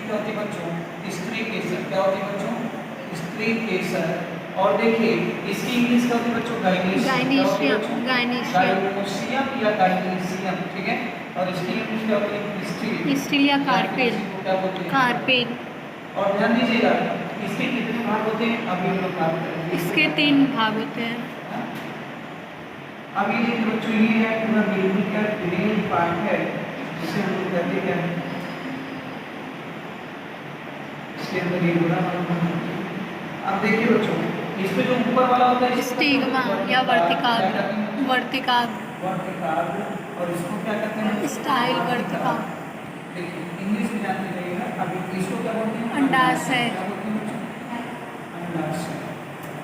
क्या होती है बच्चों? स्त्री केसर। क्या होती है बच्चों? स्त्री केसर। और देखिए इसकी इंग्लिश क्या होती है बच्चों? गाइनीशियम। गाइनोसियम या गाइनीशियम, ठीक है। और इसकी इंग्लिश क्या होती है? स्टील या कार्पेल। क्या बोलते हैं? कार्पेल। और ध्यान दीजिएगा इसके कितने भाग होते हैं अभी हम लोग बात करेंगे। इसके 3 भाग होते हैं। अब ये देखिए बच्चों ये है पूरा बिल्कुल का ग्रीन पार्ट है जिसे हम लोग कहते हैं इसके अंदर ये पूरा। अब देखिए बच्चों इस पे जो ऊपर वाला होता है स्टिग्मा या वर्तिकाग्र। और इसको क्या कहते हैं? स्टाइल वर्तिकाग्र। देखिए इंग्लिश में जानते जाइएगा। अभी इसको क्या बोलते हैं? अंडाशय। क्या बोलते हैं बच्चों? अंडाशय।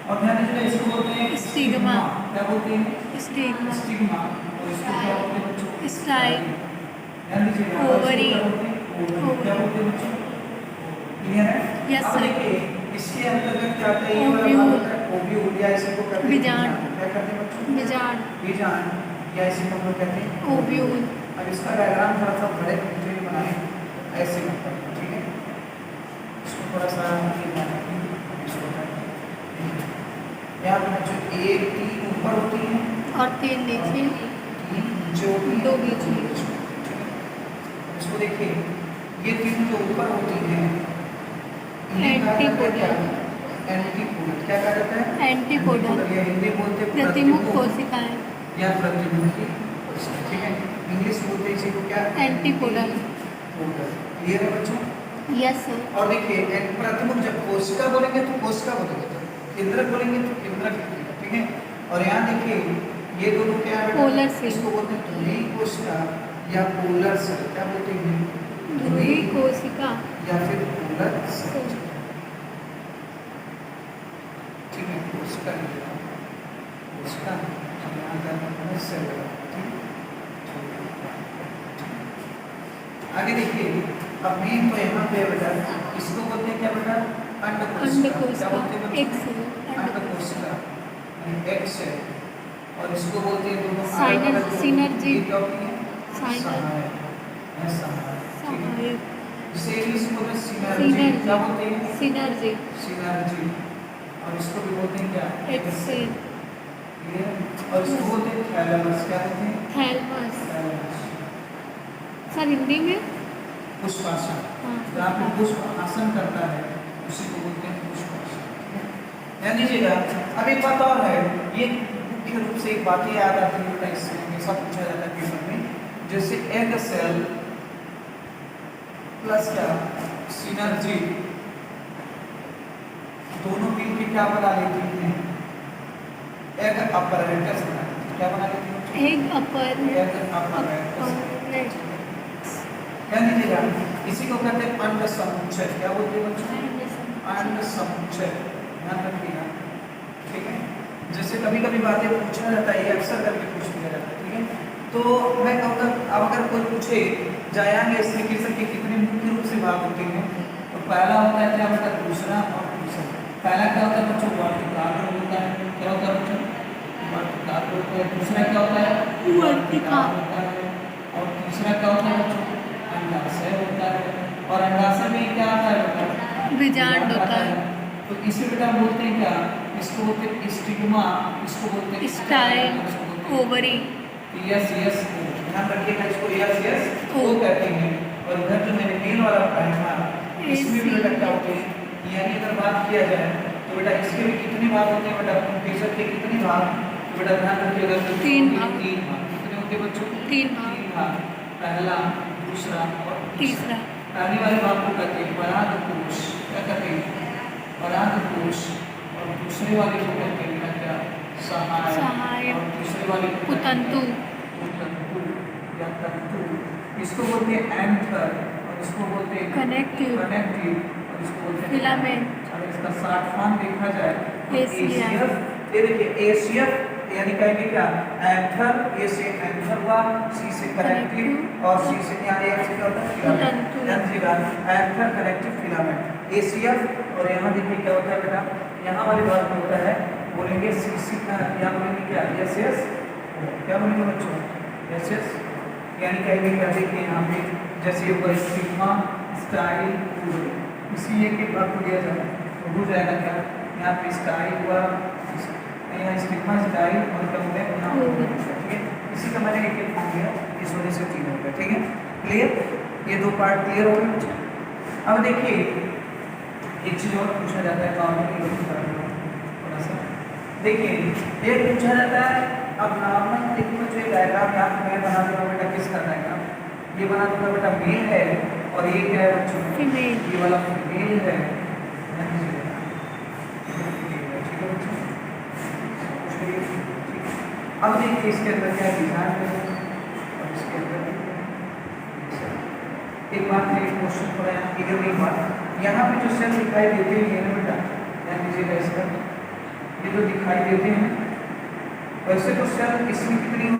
और ध्यान दीजिएगा इसको बोलते हैं स्टिग्मा। क्या बोलते हैं? स्टिग्मा। स्टिग्मा। और इसको क्या बोलते हैं बच्चों? स्टाइल। ध्यान दीजिएगा ओवरी। क्या बोलते हैं बच्चों? क्लियर है? यस अब सर। देखिए इसके अंतर्गत क्या आता है? ये वाला भाग होता है ओव्यूल या इसे को कहते हैं बीजांड। क्या कहते हैं बच्चों? बीजांड या इसे को हम लोग कहते हैं ओव्यूल। अब इसका डायग्राम थोड़ा सा बड़े पिक्चर में बनाएं ऐसे मतलब, ठीक है। इसको थोड़ा सा यहाँ पे बच्चों एक 3 ऊपर होती है और 3 नीचे। 3 नीचे होती है, 2 बीच में। इसको देखिए ये 3 जो ऊपर होती हैं एंटीपोडल। एंटीपोडल क्या कहा जाता है? एंटीपोडल या हिंदी बोलते हैं प्रतिमुख कोशिकाएं या प्रतिमुखी कोशिका, ठीक है। इंग्लिश बोलते हैं इसी को क्या? एंटीपोडल। क्लियर है बच्चों? Yes sir. और देखिए प्रतिमुख जब कोशिका बोलेंगे तो कोशिका बोलेंगे, केंद्रक बोलेंगे तो केंद्रक बोलेंगे, ठीक है। और यहाँ देखिए ये दोनों क्या है? Polar cell. इसको बोलते हैं ध्रुवीय कोशिका या पोलर सेल। क्या बोलते हैं? ध्रुवीय कोशिका या फिर पोलर सेल, ठीक है। कोशिका कोशिका हम यहाँ का सेल, आगे देखिए अब मेन तो यहाँ पे बेटा इसको बोलते हैं क्या बेटा? अंडकोशिका। क्या बोलते हैं? अंडकोशिका एग सेल। और इसको बोलते हैं दोनों सिनर्जी। क्या होती है? सहायक। इसे इंग्लिश में बोलते हैं सिनर्जी। क्या बोलते हैं? सिनर्जी। सिनर्जी। और इसको भी बोलते हैं क्या? Egg cell. और इसको बोलते हैं थैलेमस। क्या बोलते हैं? थैलेमस। सर हिंदी में पुष्पासन। जहाँ पे पुष्प आसन करता है उसी को बोलते हैं पुष्पासन। ध्यान दीजिएगा अब एक बात और है, ये मुख्य रूप से एक बात याद आती है इससे हमेशा पूछा जाता है पेपर में, जैसे एग सेल प्लस क्या सिनर्जी दोनों मिलकर क्या बना लेती हैं? Egg apparatus. क्या बना लेती हैं? Egg apparatus. ध्यान दीजिएगा इसी को कहते हैं अंड समुच्चय। क्या बोलते हैं बच्चों? अंड समुच्चय। ध्यान रखिएगा, ठीक है। जैसे कभी कभी बातें पूछा जाता है, ये अक्सर करके पूछ लिया जाता है, ठीक है। तो मैं कहूँगा अब अगर कोई पूछे जाएंगे इसमें केसर के कितने मुख्य रूप से भाग होते हैं, तो पहला होता है क्या बेटा? दूसरा और तीसरा। पहला क्या होता है बच्चों? वर्तिकाग्र होता है। क्या होता है बच्चों? वर्तिकाग्र होता है। दूसरा क्या होता है? वर्तिकाग्र होता है। और तीसरा क्या होता है बच्चों? अंडाशय होता है। और अंडाशय में क्या आता है बेटा? बीजांड होता है। तो इसे बेटा बोलते हैं क्या? इसको बोलते हैं स्टिग्मा, इसको बोलते हैं स्टाइल, ओवरी। यस यस ध्यान रखिएगा, इसको यस यस ओ कहते हैं। और इधर जो मैंने मेन वाला पढ़ाया था इसमें भी बेटा क्या होते हैं? यानी अगर बात किया जाए तो बेटा इसके भी कितने भाग होते हैं बेटा? केसर के कितने भाग? तो बेटा ध्यान रखिएगा 3 भाग। 3 भाग। कितने होते हैं बच्चों? 3 भाग। पहला, दूसरा और तीसरा। पहले वाले भाग को कहते हैं परागकोश। क्या कहते हैं? परागकोश। और दूसरे वाले को कहते हैं क्या? सहायक। और तीसरे वाले को कुतंतु या तंतु। इसको बोलते हैं एंथर और इसको बोलते हैं कनेक्टिव और इसको बोलते हैं फिलामेंट। अगर इसका शॉर्ट फॉर्म देखा जाए तो एसीएफ। ये देखिए एसीएफ यानी कहेंगे क्या? एंथर। ए से एंथर हुआ, सी से कनेक्टिव और सी से यहाँ एक से क्या होता है? फिलामेंट। ध्यान दीजिएगा एंथर कनेक्टिव फिलामेंट एसीएफ। और यहाँ देखिए क्या होता है बेटा? यहाँ वाले भाग में होता है बोलेंगे सीसी का, यहाँ बोलेंगे क्या? एसएस। क्या बोलेंगे बच्चों? एसएस यानी कहेंगे क्या? देखिए यहाँ पे जैसे ये स्टिग्मा स्टाइल पूरे इसी एक के भाग को दिया जाए तो हो जाएगा क्या, यहाँ पे स्टाइल हुआ, यहाँ स्टिग्मा स्टाइल और टर्म में नाउन हो गया, ठीक है। इसी का मैंने एक फॉर्म दिया, इस वजह से 3 हो गया, ठीक है। क्लियर, ये 2 पार्ट क्लियर हो गए। अब देखिए एक चीज और पूछा जाता है नॉर्मली, थोड़ा सा देखिए ये पूछा जाता है। अब नॉर्मल देखो जो डायग्राम यहाँ पे मैं बना दूंगा बेटा, किसका डायग्राम ये बना दूंगा बेटा, मेल है और ये क्या है बच्चों, ये वाला फीमेल है, ठीक है बच्चों। अब देखिए इसके अंदर क्या डिजाइन है और इसके अंदर एक बात है, क्वेश्चन थोड़ा यहाँ क्लियर नहीं हुआ। यहाँ पे जो सेल दिखाई देते हैं ना बेटा, ध्यान दीजिएगा इसका, ये जो दिखाई देते हैं वैसे तो सेल इसमें कितनी